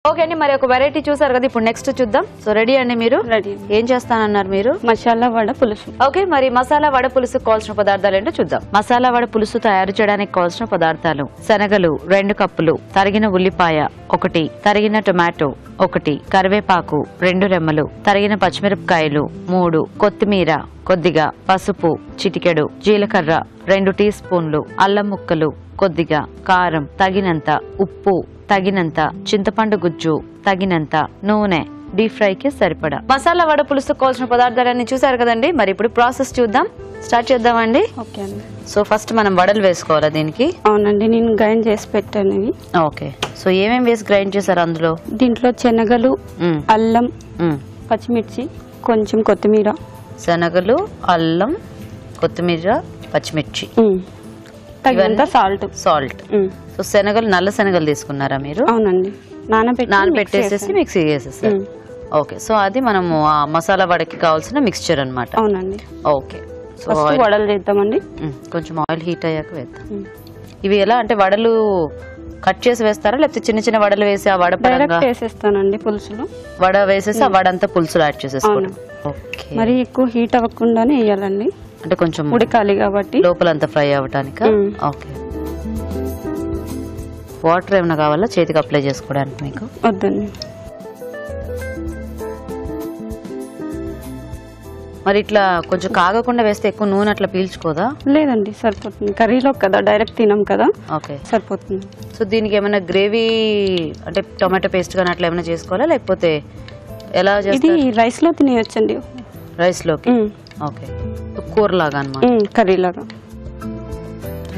Okay అండి, మరి ఒక వెరైటీ చూసారు కదా, ఇప్పుడు నెక్స్ట్ చూద్దాం. సో రెడీ అండి మీరు? రెడీ. ఏం చేస్తానన్నారు మీరు? మసాలా వడ పులుసు. ఓకే, మరి మసాలా వడ పులుసు కావాల్సిన పదార్థాలు ఏంటో చూద్దాం. మసాలా వడ పులుసు తయారు చేయడానికి కావాల్సిన పదార్థాలు: శనగలు 2 కప్పులు, తరిగిన ఉల్లిపాయ 1, తరిగిన టొమాటో 1, కరివేపాకు 2 రెమ్మలు, తరిగిన పచ్చిమిరపకాయలు 3, కొత్తిమీర కొద్దిగా, పసుపు చిటికెడు, జీలకర్ర 2 టీ స్పూన్లు, అల్లం ముక్కలు కొద్దిగా, కారం తగినంత, ఉప్పు తగినంత, చింతపండు గుజ్జు తగినంత, నూనె డీప్ ఫ్రై కి సరిపడా. మసాలా వడ పులుసు కావాల్సిన పదార్థాలన్నీ చూసారు కదండి. మరి ఇప్పుడు ప్రాసెస్ చూద్దాం, స్టార్ట్ చేద్దామండి. ఓకే అండి. సో ఫస్ట్ మనం వడలు వేసుకోవాలా దీనికి? అవునండి, నేను గ్రైండ్ చేసి పెట్టాను ఇవి. ఓకే, సో ఏమేమి వేసి గ్రైండ్ చేశారు అందులో? దీంట్లో శనగలు, అల్లం, పచ్చిమిర్చి, కొంచెం కొత్తిమీర. శనగలు, అల్లం, కొత్తిమీర, పచ్చిమిర్చి, తగినంత సాల్ట్. సో శనగలు, నల్ల శనగలు తీసుకున్నారా మీరు? అవునండి, నానబెట్టేసేసి మిక్సీ చేసేసారు. ఓకే, సో అది మనము ఆ మసాలా వడకి కావాల్సిన మిక్స్చర్ అన్నమాట. అవునండి. ఓకే, సో వడలు చేద్దామండి. కొంచెం ఆయిల్ హీట్ అయ్యాక వేద్దాం. ఇవి ఎలా అంటే వడలు కట్ చేసి వేస్తారా, లేకపోతే చిన్న చిన్న వడలు వేసి ఆ వడ పరంగా వేసేస్తానండి పులుసులో? వడ వేసేసి ఆ వడ అంతా పులుసులో యాడ్ చేసేసుకోండి. ఓకే, మరి ఎక్కువ హీట్ అవ్వకుండానే వేయాలండి, అంటే కొంచెం ఉడకాలి కాబట్టి లోపలంతా ఫ్రై అవ్వటానికి. ఓకే, వాటర్ ఏమైనా కావాలా చేతికి అప్లై చేసుకోవడానికి మీకు? వద్దండి. మరి ఇట్లా కొంచెం కాగకుండా వేస్తే ఎక్కువ నూనె అట్లా పీల్చుకోదా? లేదండి, సరిపోతుంది. కర్రీలో కదా, డైరెక్ట్ తినం కదా. ఓకే, సరిపోతుంది. సో దీనికి ఏమైనా గ్రేవీ అంటే టొమాటో పేస్ట్ కానీ అట్లా ఏమైనా చేసుకోవాలా, లేకపోతే ఎలా ఇది రైస్ లో తినేయొచ్చండి. రైస్ లోకి? ఓకే, కూరలాగా అన్నమాట, కర్రీలాగా.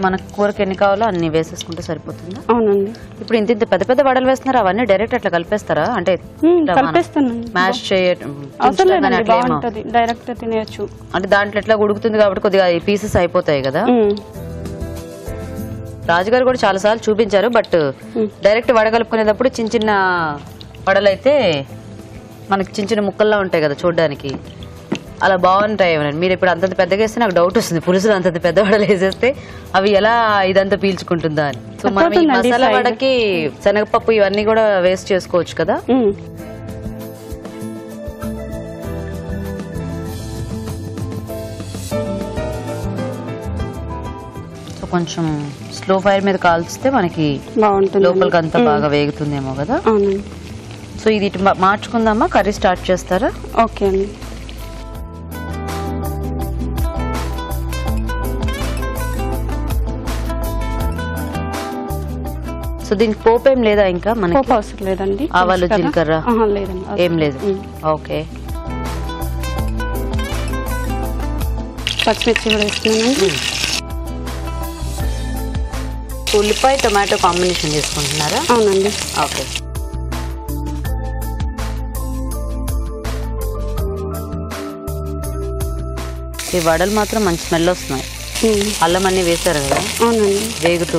మనకు కూరకి ఎన్ని కావాలో అన్ని వేసేసుకుంటే సరిపోతుందా? అవునండి. ఇప్పుడు ఇంత ఇంత పెద్ద పెద్ద వడలు వేస్తున్నారు, అవన్నీ డైరెక్ట్ అట్లా కలిపేస్తారా? అంటే మ్యాష్ చేయడం డైరెక్ట్ తినేయచ్చు. అంటే దాంట్లో ఎట్లా ఉడుకుతుంది కాబట్టి కొద్దిగా పీసెస్ అయిపోతాయి కదా. రాజుగారు కూడా చాలా సార్లు చూపించారు, బట్ డైరెక్ట్ వడ కలుపుకునేటప్పుడు చిన్న చిన్న వడలు అయితే మనకి చిన్న చిన్న ముక్కల్లా ఉంటాయి కదా చూడడానికి, అలా బాగుంటాయి. మీరు ఇప్పుడు అంతంత పెద్దగా వేస్తే నాకు డౌట్ వస్తుంది, పులుసులు అంతంత పెద్ద వడలు వేసేస్తే అవి ఎలా ఇదంతా పీల్చుకుంటుందా అని. సో మనం ఈ మసాలా వడకి శనగపప్పు ఇవన్నీ కూడా వేస్ట్ చేసుకోవచ్చు కదా. సో కొంచెం స్లో ఫైర్ మీద కాల్చితే మనకి లోపలికి అంతా బాగా వేగుతుందేమో కదా. సో ఇది మార్చుకుందామా, కర్రీ స్టార్ట్ చేస్తారా? ఓకే అండి. సో దీనికి పోపు ఏం లేదా ఇంకా? మనకి అవసరం లేదండి. ఆవాలు జీలకర్ర లేదండి, ఏం లేదు. ఓకే, పచ్చిమిర్చి కూడా వేస్తున్నానండి. ఉల్లిపాయ టొమాటో కాంబినేషన్ చేసుకుంటున్నారా? అవునండి. ఓకే, ఈ వడలు మాత్రం మంచి స్మెల్ వస్తున్నాయి. అల్లం అన్ని వేసారు కదా. అవునండి, వేగుతూ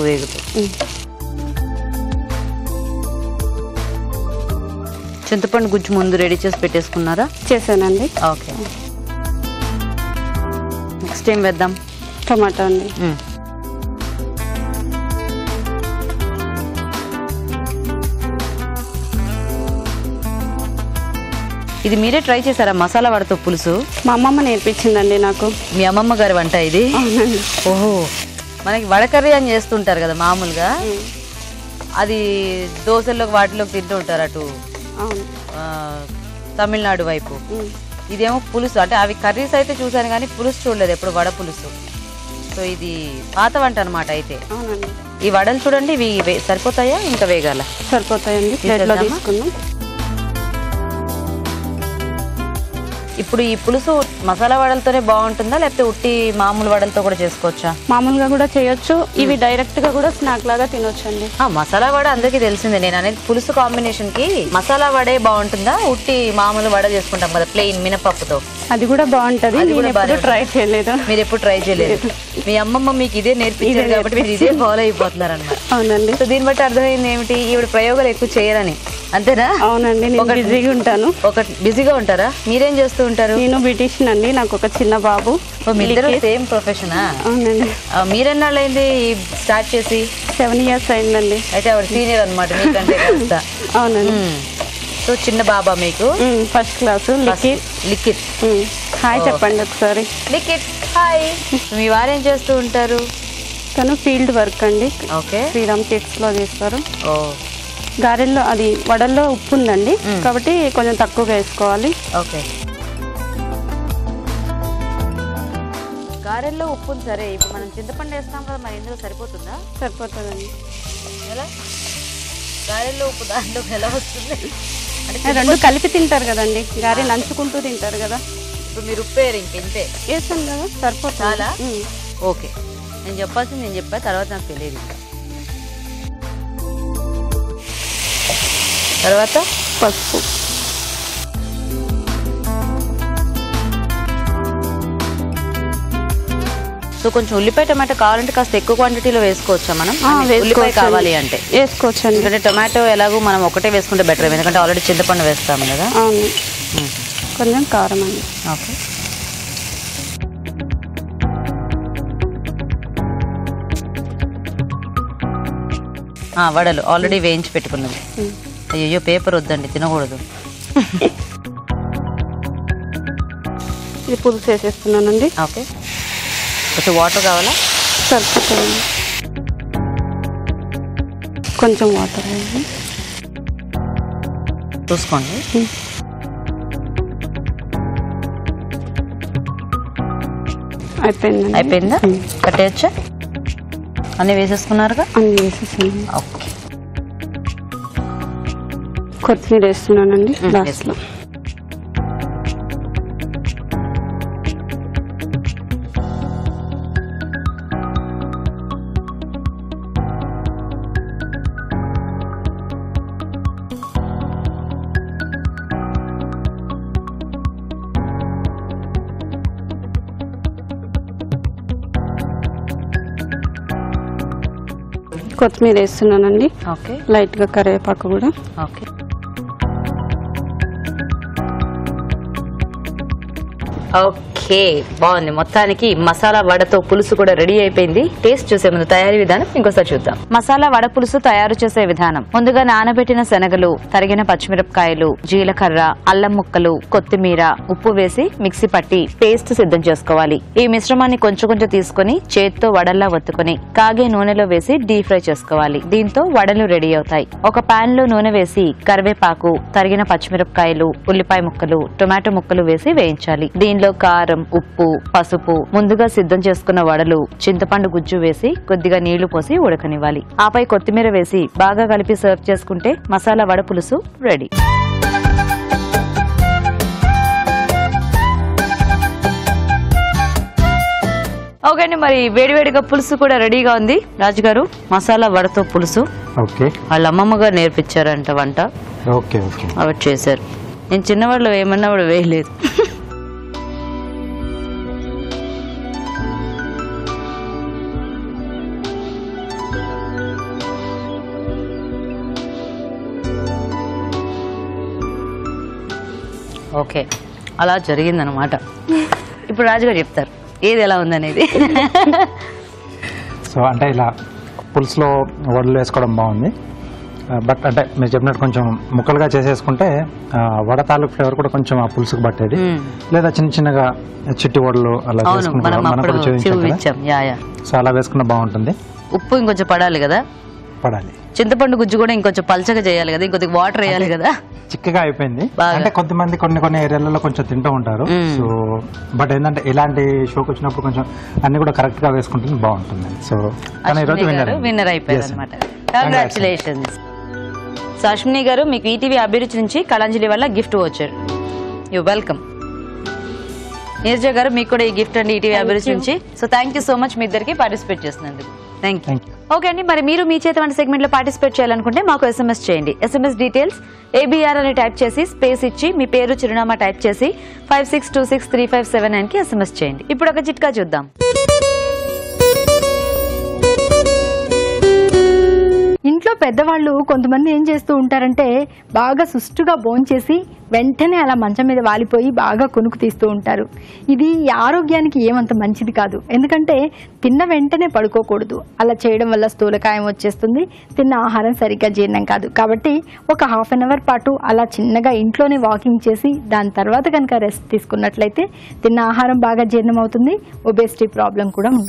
చింతపండు గుజ్జు ముందు రెడీ చేసి పెట్టేసుకున్నారా? చేశానండి. ఓకే, నెక్స్ట్ ఏం వేద్దాం? టమాటా అండి. ఇది మీరే ట్రై చేశారా మసాలా వడతో పులుసు? మా అమ్మమ్మ నేర్పించిందండి నాకు. మీ అమ్మమ్మ గారి వంట ఇది? ఓహో, మనకి వడ కర్రీ అని చేస్తుంటారు కదా మామూలుగా, అది దోశల్లోకి వాటిలోకి తింటూ ఉంటారు అటు తమిళనాడు వైపు. ఇదేమో పులుసు, అంటే అవి కర్రీస్ అయితే చూసాను కానీ పులుసు చూడలేదు ఎప్పుడు, వడ పులుసు. సో ఇది పాత వంట అనమాట అయితే. ఈ వడలు చూడండి, ఇవి సరిపోతాయా ఇంకా వేగాల? సరిపోతాయండి, ప్లేట్లో తీసుకున్నాం. ఇప్పుడు ఈ పులుసు మసాలా వడలతోనే బాగుంటుందా, లేకపోతే ఉట్టి మామూలు వడలతో కూడా చేసుకోవచ్చా? మామూలుగా కూడా చేయొచ్చు, ఇవి డైరెక్ట్ గా కూడా స్నాక్ లాగా తినొచ్చు అండి. మసాలా వడ అందరికీ తెలిసిందే, నేను అనేది పులుసు కాంబినేషన్ కి మసాలా వడే బాగుంటుందా, ఉట్టి మామూలు వడ చేసుకుంటాం కదా ప్లెయిన్ మినపప్పుతో? అది కూడా బాగుంటది, ట్రై చేయలేదు. మీరు ఎప్పుడు ట్రై చేయలేదు? మీ అమ్మమ్మ మీకు ఇదే నేర్పించారు కాబట్టి మీరు ఇదే ఫాలో అయిపోతున్నారు అన్నమాట. అవునండి. సో దీన్ని బట్టి అర్థమైంది ఏమిటి, ఈవిడ ప్రయోగాలు ఎక్కువ చేయరని. అంతేనా? అవునండి, నేను బిజీగా ఉంటాను. బిజీగా ఉంటారా? మీరేం చేస్తూ ఉంటారు? నేను బ్యూటీషియన్ అండి, నాకు ఒక చిన్న బాబు. మీ ఇద్దరు సేమ్ ప్రొఫెషనా? అవునండి. మీరెన్నాళ్ళైంది స్టార్ట్ చేసి? 7 years అయిందండి. అయితే ఆవిడ సీనియర్ అనమాట మీకంటే కాస్త. అవునండి. సో చిన్న బాబా మీకు? First class. లిఖిత్ హాయ్ చెప్పండి ఒకసారి. లిఖిత్ హాయ్. మీ వారేం చేస్తూ ఉంటారు? తను ఫీల్డ్ వర్క్ అండి. ఓకే. శ్రీరామ్ కిట్స్ లో చేస్తారు. ఓ గారెల్లో అది వడల్లో ఉప్పు ఉందండి, కాబట్టి కొంచెం తక్కువగా వేసుకోవాలి. ఓకే. గారెల్లో ఉప్పు సరే, ఇప్పుడు మనం చింతపండు వేస్తాం కదా, మరి ఇందులో సరిపోతుందా? సరిపోతుందండి. ఎలా గారెల్లో ఉప్పు దాంట్లోకి ఎలా వస్తుంది? అంటే రెండు కలిపి తింటారు కదండి, గారె నంచుకుంటూ తింటారు కదా. ఇప్పుడు మీరు ఉప్పు వేరు ఇంకెంతే వేస్తాం కదా, సరిపోతుంది. చాలా ఓకే. నేను చెప్పాల్సింది నేను చెప్పా, తర్వాత నాకు తెలియదు. తర్వాత పసుపు. సో కొంచెం ఉల్లిపాయ టమాటో కావాలంటే కాస్త ఎక్కువ క్వాంటిటీలో వేసుకోవచ్చా మనం? ఉల్లిపాయ కావాలి అంటే వేసుకోవచ్చు. ఎందుకంటే టొమాటో ఎలాగో మనం ఒకటే వేసుకుంటే బెటర్, ఎందుకంటే ఆల్రెడీ చింతపండు వేస్తాము కదా. అవును. కొంచెం కారం అండి. ఓకే. వడలు ఆల్రెడీ వేయించి పెట్టుకున్నది. అయ్యో పేపర్ వద్దండి, తినకూడదు. ఇది పులుసు వేసేస్తున్నానండి. ఓకే. కొంచెం వాటర్ కావాలా? సరిపోతుంది. కొంచెం వాటర్ చూసుకోండి. అయిపోయిందా? కట్టేయచ్చా? అన్నీ వేసేసుకున్నారుగా? అన్నీ వేసేసాను. ఓకే. కొత్తిమీర వేస్తున్నానండి లాస్ట్లో. కొత్తిమీర వేస్తున్నానండి. ఓకే. లైట్ గా కరివేపాకు కూడా. ఓకే. ఓకే, బాగుంది. మొత్తానికి మసాలా వడతో పులుసు కూడా రెడీ అయిపోయింది. టేస్ట్ చూసే ముందు తయారీ విధానం ఇంకోసారి చూద్దాం. మసాలా వడ పులుసు తయారు చేసే విధానం: ముందుగా నానబెట్టిన శనగలు, తరిగిన పచ్చిమిరపకాయలు, జీలకర్ర, అల్లం ముక్కలు, కొత్తిమీర, ఉప్పు వేసి మిక్సీ పట్టి పేస్ట్ సిద్ధం చేసుకోవాలి. ఈ మిశ్రమాన్ని కొంచెం కొంచెం తీసుకుని చేత్తో వడల్లా ఒత్తుకుని కాగే నూనెలో వేసి డీప్ ఫ్రై చేసుకోవాలి. దీంతో వడలు రెడీ అవుతాయి. ఒక పాన్ లో నూనె వేసి కరివేపాకు, తరిగిన పచ్చిమిరపకాయలు, ఉల్లిపాయ ముక్కలు, టొమాటో ముక్కలు వేసి వేయించాలి. దీనిలో కారం, ఉప్పు, పసుపు, ముందుగా సిద్ధం చేసుకున్న వడలు, చింతపండు గుజ్జు వేసి కొద్దిగా నీళ్లు పోసి ఉడకనివ్వాలి. ఆపై కొత్తిమీర వేసి బాగా కలిపి సర్వ్ చేసుకుంటే మసాలా వడ పులుసు రెడీ. ఓకే అండి, మరి వేడివేడిగా పులుసు కూడా రెడీగా ఉంది. రాజుగారు, మసాలా వడతో పులుసు వాళ్ళ అమ్మమ్మ గారు నేర్పించారంట వంట. అవి చేశారు. నేను చిన్నవాళ్ళు ఏమన్నా కూడా వేయలేదు. ఓకే, అలా జరిగిందనమాట. ఇప్పుడు రాజుగారు చెప్తారు ఏది ఎలా ఉందనేది. సో అంటే ఇలా పులుసులో వడలు వేసుకోవడం బాగుంది. బట్ అంటే మీరు చెప్పినట్టు కొంచెం ముక్కలుగా చేసేసుకుంటే వడ తాలూకు ఫ్లేవర్ కూడా కొంచెం ఆ పులుసుకు పట్టేది. లేదా చిన్న చిన్నగా చిట్టి వడలు అలా సో అలా వేసుకున్న బాగుంటుంది. ఉప్పు ఇంకొంచెం పడాలి కదా, పడాలి. చింతపండు గుజ్జు కూడా ఇంకొంచెం పల్చగా చేయాలి కదా, ఇంకొద్దిగా వాటర్ వేయాలి కదా. చిక్కగా అయిపోయింది. అంటే కొంతమంది కొన్ని ఏరియాలలో కొంచెం తింటూ ఉంటారు. సో బట్ ఏంటంటే ఇలాంటి షోకి వచ్చినప్పుడు కొంచెం అన్ని కూడా కరెక్ట్ గా వేసుకుంటుంది, బాగుంటుంది. సో విన్నర్ అయిపోయారు అనమాట. కంగ్రాచులేషన్స్. సో అశ్విని గారు, మీకు ఈటీవీ అభిరుచి నుంచి కళాంజలి వల్ల గిఫ్ట్ వచ్చారు. You welcome. నీరజ గారు, మీకు కూడా ఈ గిఫ్ట్ అండి ఈటీవీ అభిరుచి నుంచి. So thank you so much మీ ఇద్దరికి పార్టిసిపేట్ చేసినందుకు. Thank you. ఓకే అండి, మరి మీరు మీ చేత వంట సెగ్మెంట్ లో పార్టిసిపేట్ చేయాలనుకుంటే మాకు SMS చేయండి. SMS డీటెయిల్స్ ABR అని టైప్ చేసి స్పేస్ ఇచ్చి మీ పేరు, చిరునామా టైప్ చేసి 56263579 కి SMS చేయండి. ఇప్పుడు ఒక చిట్కా చూద్దాం. ఇంట్లో పెద్దవాళ్ళు కొంతమంది ఏం చేస్తూ ఉంటారంటే బాగా సుష్టుగా భోంచేసి వెంటనే అలా మంచం మీద వాలిపోయి బాగా కునుకు తీస్తూ ఉంటారు. ఇది ఆరోగ్యానికి ఏమంత మంచిది కాదు. ఎందుకంటే తిన్న వెంటనే పడుకోకూడదు. అలా చేయడం వల్ల స్థూలకాయం వచ్చేస్తుంది, తిన్న ఆహారం సరిగ్గా జీర్ణం కాదు. కాబట్టి ఒక హాఫ్ అన్ అవర్ పాటు అలా చిన్నగా ఇంట్లోనే వాకింగ్ చేసి దాని తర్వాత కనుక రెస్ట్ తీసుకున్నట్లయితే తిన్న ఆహారం బాగా జీర్ణం అవుతుంది, ఒబేసిటీ ప్రాబ్లం కూడా ఉంటుంది.